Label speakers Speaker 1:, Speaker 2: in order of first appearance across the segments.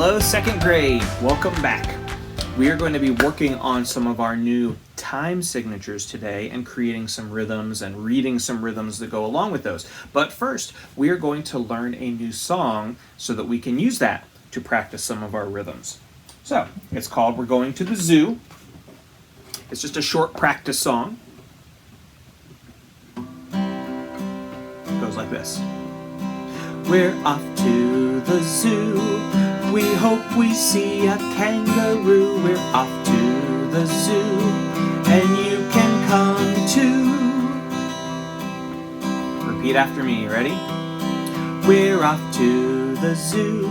Speaker 1: Hello, second grade. Welcome back. We are going to be working on some of our new time signatures today and creating some rhythms and reading some rhythms that go along with those. But first, we are going to learn a new song so that we can use that to practice some of our rhythms. So, it's called We're Going to the Zoo. It's just a short practice song. It goes like this. We're off to the zoo. We hope we see a kangaroo. We're off to the zoo, and you can come too. Repeat after me, ready? We're off to the zoo.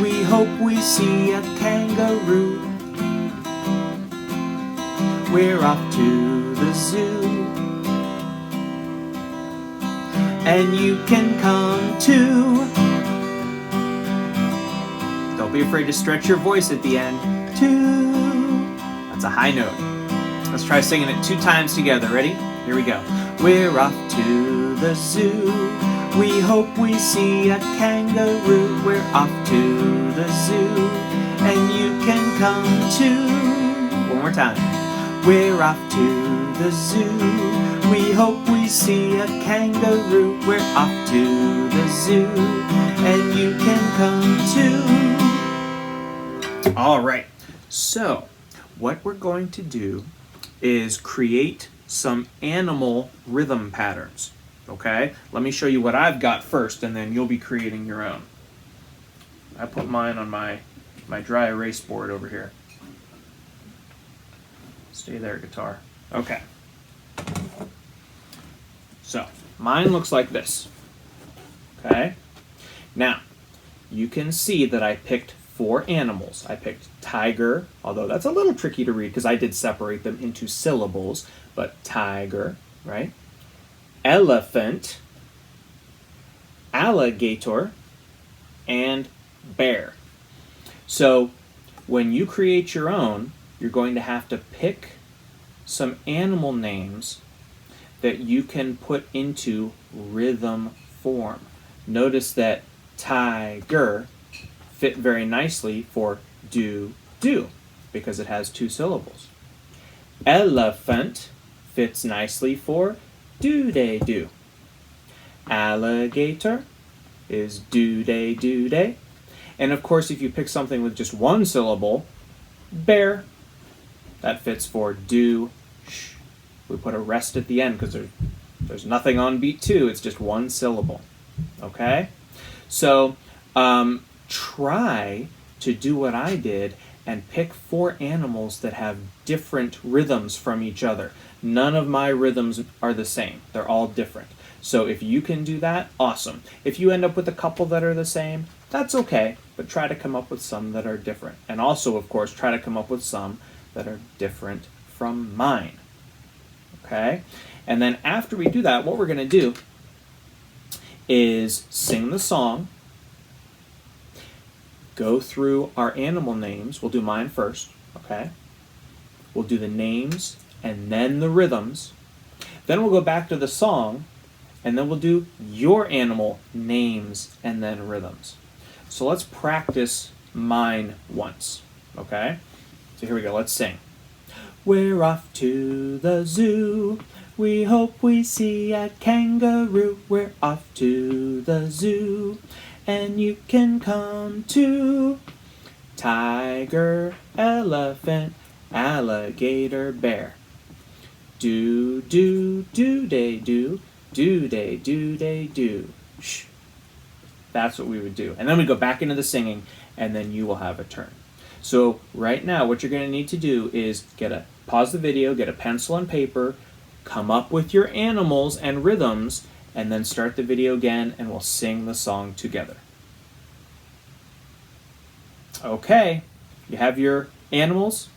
Speaker 1: We hope we see a kangaroo. We're off to the zoo, and you can come too. Don't be afraid to stretch your voice at the end. Too. That's a high note. Let's try singing it 2 times together. Ready? Here we go. We're off to the zoo. We hope we see a kangaroo. We're off to the zoo, and you can come too. One more time. We're off to the zoo. We hope we see a kangaroo. We're off to the zoo, and you can come too. All right, so what we're going to do is create some animal rhythm patterns, okay? Let me show you what I've got first, and then you'll be creating your own. I put mine on my dry erase board over here. Stay there, guitar. Okay. So, mine looks like this. Okay? Now, you can see that I picked 4 animals. I picked tiger, although that's a little tricky to read because I did separate them into syllables, but tiger, right? Elephant, alligator, and bear. So, when you create your own, you're going to have to pick some animal names that you can put into rhythm form. Notice that tiger fit very nicely for do, because it has 2 syllables. Elephant fits nicely for do. Alligator is do. And of course, if you pick something with just 1 syllable, bear, that fits for do. We put a rest at the end because there's nothing on beat 2. It's just 1 syllable. Okay? So try to do what I did and pick 4 animals that have different rhythms from each other. None of my rhythms are the same. They're all different. So if you can do that, awesome. If you end up with a couple that are the same, that's okay. But try to come up with some that are different. And also, of course, try to come up with some that are different from mine. Okay? And then after we do that, what we're going to do is sing the song, go through our animal names. We'll do mine first, okay? We'll do the names and then the rhythms. Then we'll go back to the song, and then we'll do your animal names and then rhythms. So let's practice mine once, okay? So here we go. Let's sing. We're off to the zoo. We hope we see a kangaroo. We're off to the zoo, and you can come too. Tiger, elephant, alligator, bear. Do, they do. Shh. That's what we would do. And then we go back into the singing, and then you will have a turn. So right now, what you're going to need to do is pause the video, get a pencil and paper, come up with your animals and rhythms, and then start the video again, and we'll sing the song together. Okay, you have your animals?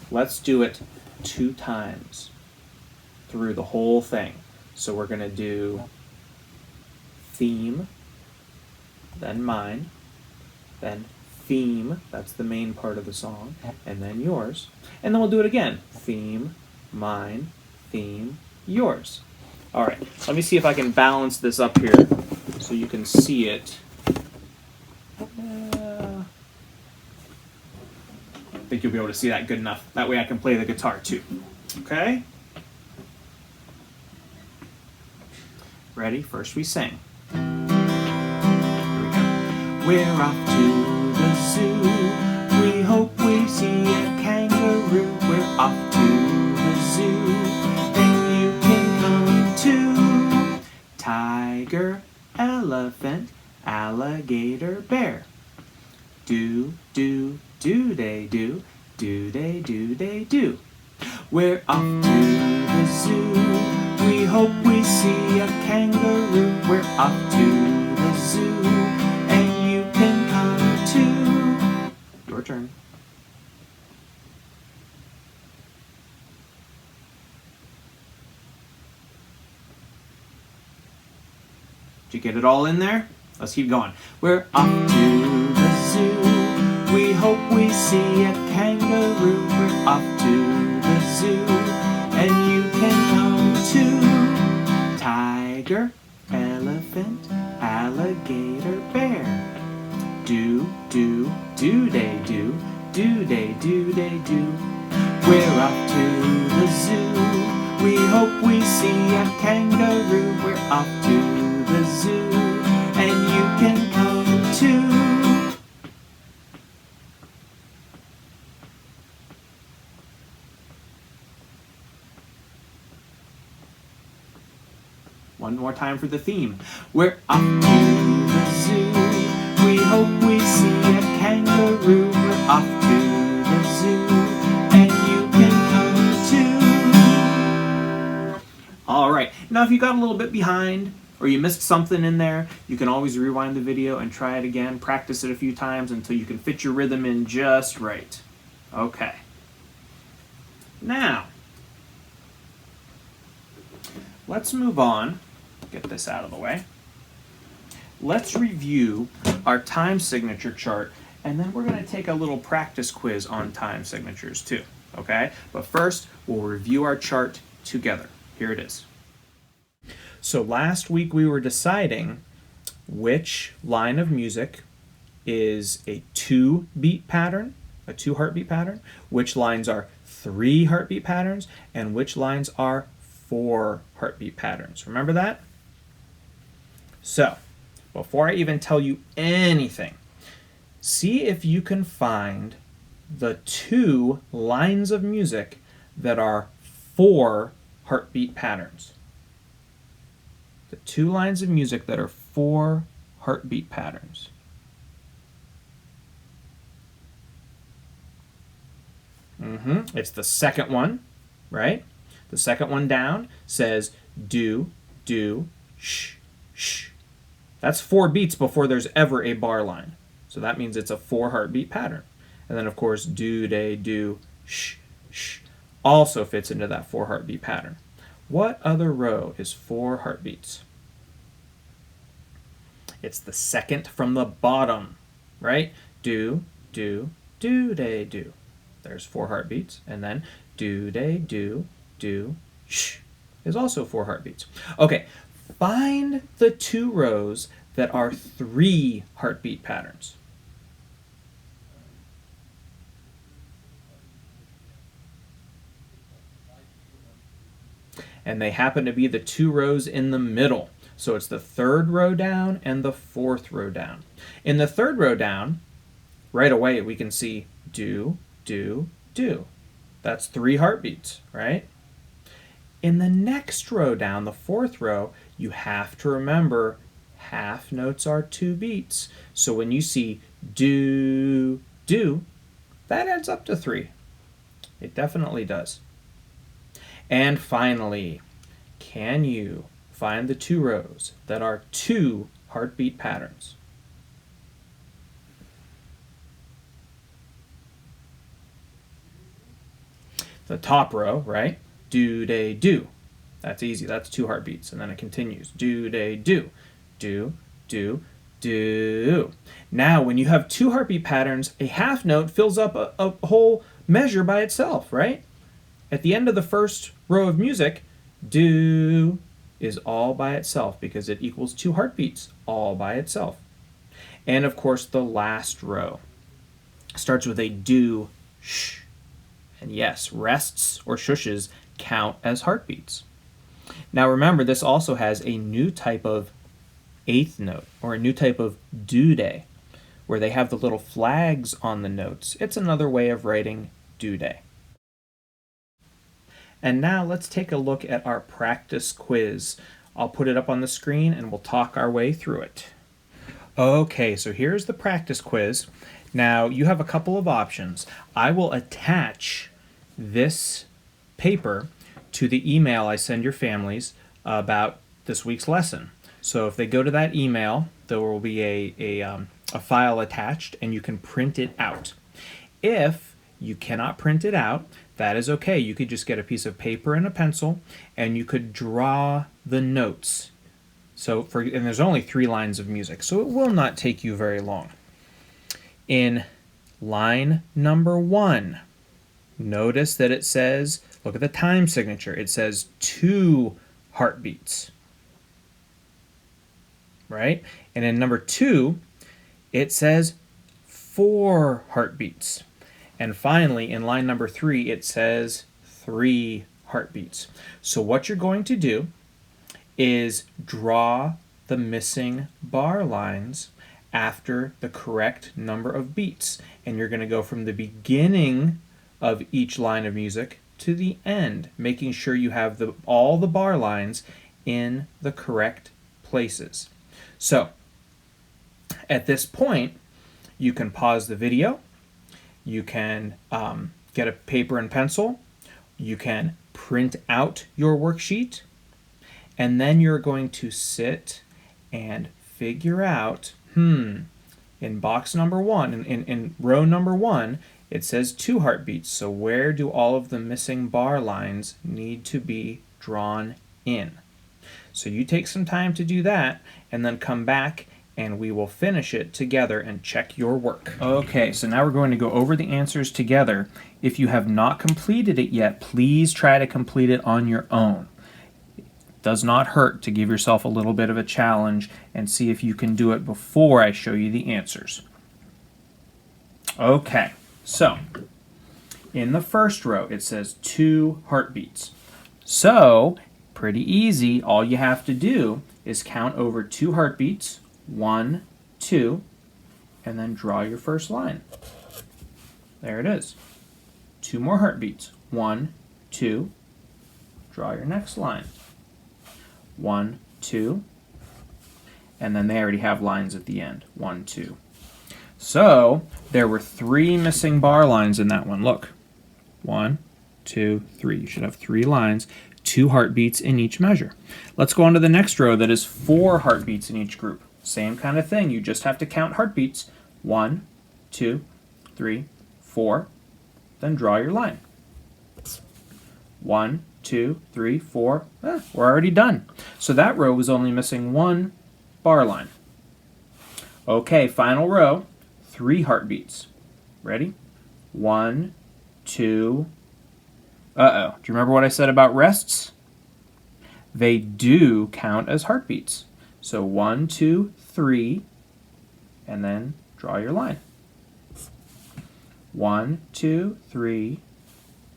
Speaker 1: Let's do it 2 times through the whole thing. So we're going to do theme, then mine, then theme, that's the main part of the song, and then yours. And then we'll do it again. Theme, mine, theme, yours. All right, let me see if I can balance this up here so you can see it. I think you'll be able to see that good enough. That way I can play the guitar too. Okay? Ready? First we sing. Here we go. We're off to the zoo. We hope we see a kangaroo. We're off to the zoo. And you can come too. Tiger, elephant, alligator, bear. Do, do, do they do. Do they do they do. We're off to the zoo. We hope we see a kangaroo. We're off to the zoo. And you can come too. Your turn. Did you get it all in there? Let's keep going. We're off to the zoo. We hope we see a kangaroo. We're off to the zoo. And you can come too. Tiger, elephant, alligator, bear. Do, do, do they do. Do they do they do. We're off to the zoo. We hope we see a kangaroo. We're off to the zoo. And you can come too. One more time for the theme. We're off to the zoo. We hope we see a kangaroo. We're off to the zoo. And you can come too. All right. Now if you got a little bit behind or you missed something in there, you can always rewind the video and try it again. Practice it a few times until you can fit your rhythm in just right. Okay. Now, let's move on. Get this out of the way. Let's review our time signature chart, and then we're going to take a little practice quiz on time signatures too, okay? But first, we'll review our chart together. Here it is. So last week we were deciding which line of music is a 2-beat pattern, a 2-heartbeat pattern, which lines are 3 heartbeat patterns, and which lines are 4 heartbeat patterns. Remember that? So, before I even tell you anything, see if you can find the 2 lines of music that are 4 heartbeat patterns. The 2 lines of music that are 4 heartbeat patterns. It's the second one, right? The second one down says do, do, sh, sh. That's 4 beats before there's ever a bar line. So that means it's a 4 heartbeat pattern. And then of course do, they, do, sh, sh also fits into that 4 heartbeat pattern. What other row is 4 heartbeats? It's the second from the bottom, right? Do, do, do, they, do. There's 4 heartbeats. And then do, they, do, sh is also 4 heartbeats. Okay, find the 2 rows that are 3 heartbeat patterns. And they happen to be the 2 rows in the middle. So it's the 3rd row down and the 4th row down. In the 3rd row down, right away we can see do, do, do. That's 3 heartbeats, right? In the next row down, the 4th row, you have to remember half notes are 2 beats. So when you see do, do, that adds up to 3. It definitely does. And finally, can you find the 2 rows that are 2 heartbeat patterns? The top row, right? Do, they, do. That's easy. That's 2 heartbeats. And then it continues. Do, they, do. Do, do, do. Now, when you have 2 heartbeat patterns, a half note fills up a whole measure by itself, right? At the end of the first row of music, do, is all by itself because it equals 2 heartbeats all by itself. And of course, the last row starts with a do, sh. And yes, rests or shushes count as heartbeats. Now remember, this also has a new type of eighth note, or a new type of do-day, where they have the little flags on the notes. It's another way of writing do-day. And now let's take a look at our practice quiz. I'll put it up on the screen and we'll talk our way through it. Okay, so here's the practice quiz. Now you have a couple of options. I will attach this paper to the email I send your families about this week's lesson. So if they go to that email, there will be a file attached and you can print it out. If you cannot print it out, that is okay. You could just get a piece of paper and a pencil and you could draw the notes. And there's only 3 lines of music, so it will not take you very long. In line number 1, notice that it says, look at the time signature, it says 2 heartbeats, right? And in number 2, it says 4 heartbeats. And finally, in line number 3, it says 3 heartbeats. So what you're going to do is draw the missing bar lines after the correct number of beats. And you're going to go from the beginning of each line of music to the end, making sure you have all the bar lines in the correct places. So at this point, you can pause the video, you can get a paper and pencil, you can print out your worksheet, and then you're going to sit and figure out, in box number 1, in row number 1, it says 2 heartbeats. So where do all of the missing bar lines need to be drawn in? So you take some time to do that and then come back and we will finish it together and check your work. Okay, so now we're going to go over the answers together. If you have not completed it yet, please try to complete it on your own. Does not hurt to give yourself a little bit of a challenge and see if you can do it before I show you the answers. Okay, so in the first row it says 2 heartbeats. So pretty easy, all you have to do is count over 2 heartbeats, 1, 2, and then draw your first line. There it is. 2 more heartbeats, 1, 2, draw your next line. 1, 2, and then they already have lines at the end. 1, 2. So there were 3 missing bar lines in that one. Look, 1, 2, 3. You should have 3 lines, 2 heartbeats in each measure. Let's go on to the next row that is 4 heartbeats in each group. Same kind of thing. You just have to count heartbeats. 1, 2, 3, 4. Then draw your line. 1, 2, 3, 4. We're already done. So that row was only missing 1 bar line. Okay, final row, 3 heartbeats. Ready? 1, 2. Do you remember what I said about rests? They do count as heartbeats. So 1, 2, 3, and then draw your line. 1, 2, 3,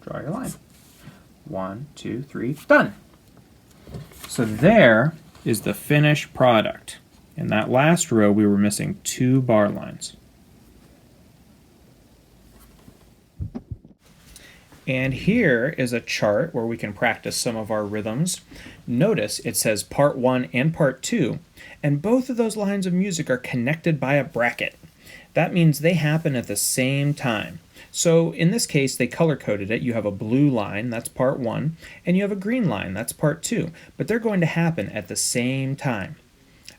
Speaker 1: draw your line. 1, 2, 3, done. So there is the finished product. In that last row, we were missing 2 bar lines. And here is a chart where we can practice some of our rhythms. Notice it says part 1 and part 2, and both of those lines of music are connected by a bracket. That means they happen at the same time. So in this case, they color-coded it. You have a blue line, that's part 1, and you have a green line, that's part 2. But they're going to happen at the same time.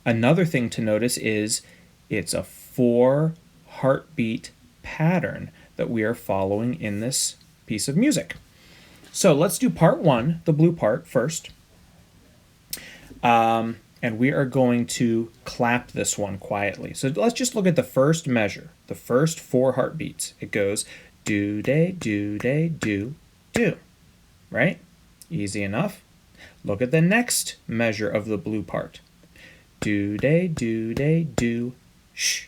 Speaker 1: Another thing to notice is it's a 4 heartbeat pattern that we are following in this piece of music. So let's do part 1, the blue part, first. And we are going to clap this one quietly. So let's just look at the first measure, the first 4 heartbeats. It goes do-day, do-day, do, do. Right? Easy enough. Look at the next measure of the blue part. Do, de, do, sh.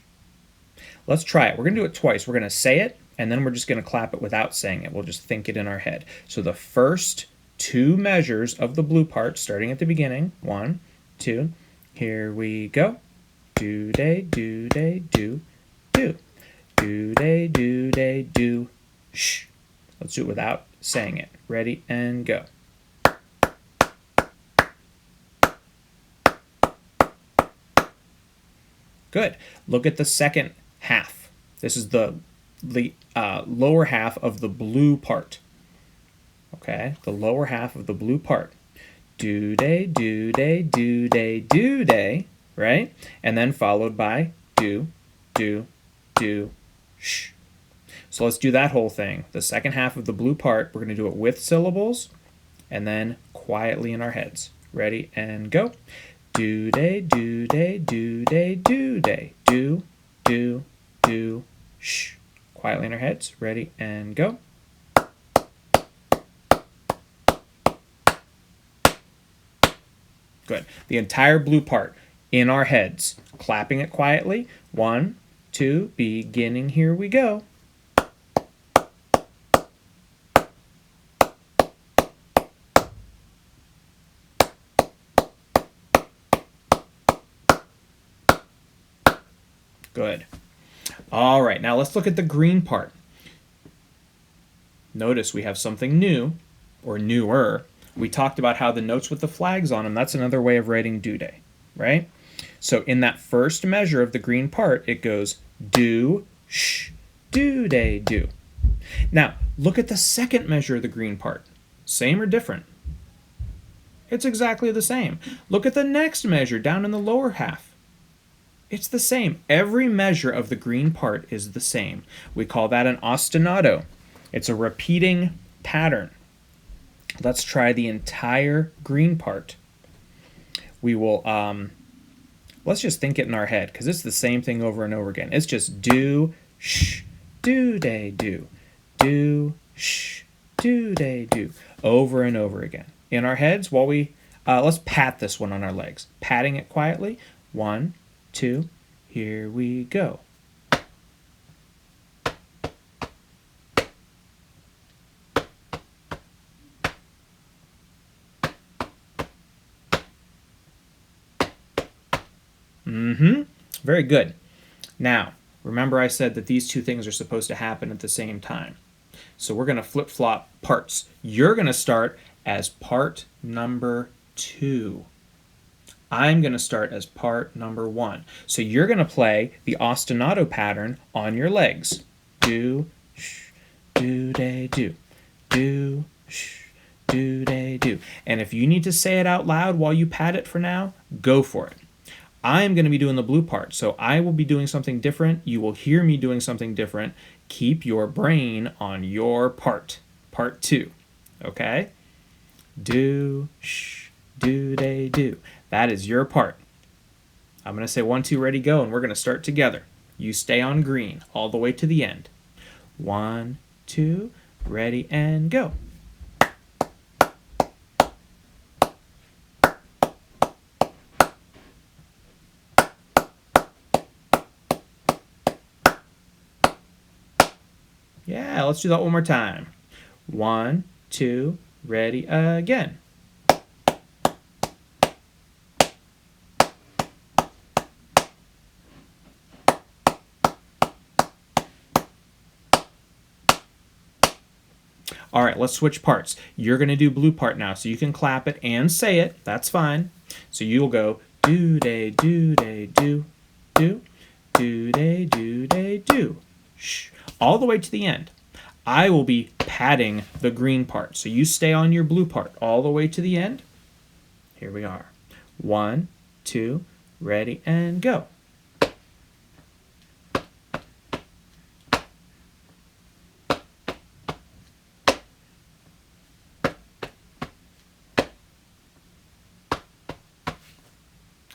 Speaker 1: Let's try it. We're going to do it twice. We're going to say it, and then we're just going to clap it without saying it. We'll just think it in our head. So the first two measures of the blue part, starting at the beginning, 1, 2, here we go. Do, de, do, do. Do, de, do, sh. Let's do it without saying it. Ready, and go. Good. Look at the second half. This is the lower half of the blue part. Okay, the lower half of the blue part. Do, de, do, right? And then followed by do, sh. So let's do that whole thing. The second half of the blue part, we're going to do it with syllables and then quietly in our heads. Ready, and go. Do, de, do, sh. Quietly in our heads. Ready, and go. Good. The entire blue part in our heads. Clapping it quietly. 1, 2, beginning, here we go. Good. All right, now let's look at the green part. Notice we have something new, or newer. We talked about how the notes with the flags on them, that's another way of writing do-day, right? So in that first measure of the green part, it goes do, sh, do-day, do. Now, look at the second measure of the green part. Same or different? It's exactly the same. Look at the next measure down in the lower half. It's the same. Every measure of the green part is the same. We call that an ostinato. It's a repeating pattern. Let's try the entire green part. We will, let's just think it in our head, because it's the same thing over and over again. It's just do, sh, do-day, do. Do, sh, do-day, do. Over and over again. In our heads, while we, let's pat this one on our legs. Patting it quietly. 1, 2, here we go. Very good. Now, remember I said that these two things are supposed to happen at the same time. So we're going to flip-flop parts. You're going to start as part number 2. I'm going to start as part number 1. So you're going to play the ostinato pattern on your legs. Do, sh, do-day, do. Do, sh, do-day, do. And if you need to say it out loud while you pat it for now, go for it. I'm going to be doing the blue part, so I will be doing something different. You will hear me doing something different. Keep your brain on your part. Part 2. Okay? Do, sh, do-day, do. That is your part. I'm going to say 1, 2, ready, go, and we're going to start together. You stay on green all the way to the end. 1, 2, ready, and go. Yeah, let's do that one more time. 1, 2, ready, again. All right, let's switch parts. You're going to do blue part now, so you can clap it and say it. That's fine. So you'll go do-day, do-day, do, do, do-day, do-day, do. Shh. All the way to the end. I will be patting the green part, so you stay on your blue part all the way to the end. Here we are. 1, 2, ready, and go.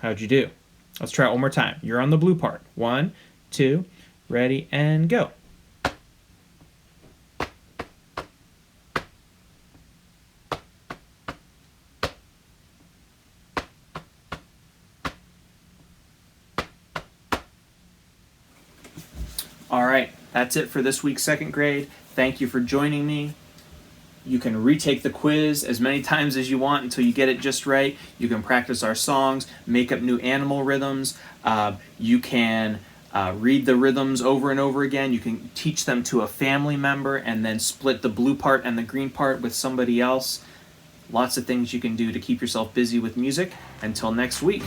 Speaker 1: How'd you do? Let's try it one more time. You're on the blue part. 1, 2, ready, and go. All right, that's it for this week's second grade. Thank you for joining me. You can retake the quiz as many times as you want until you get it just right. You can practice our songs, make up new animal rhythms. You can read the rhythms over and over again. You can teach them to a family member and then split the blue part and the green part with somebody else. Lots of things you can do to keep yourself busy with music. Until next week,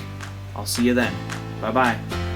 Speaker 1: I'll see you then. Bye-bye.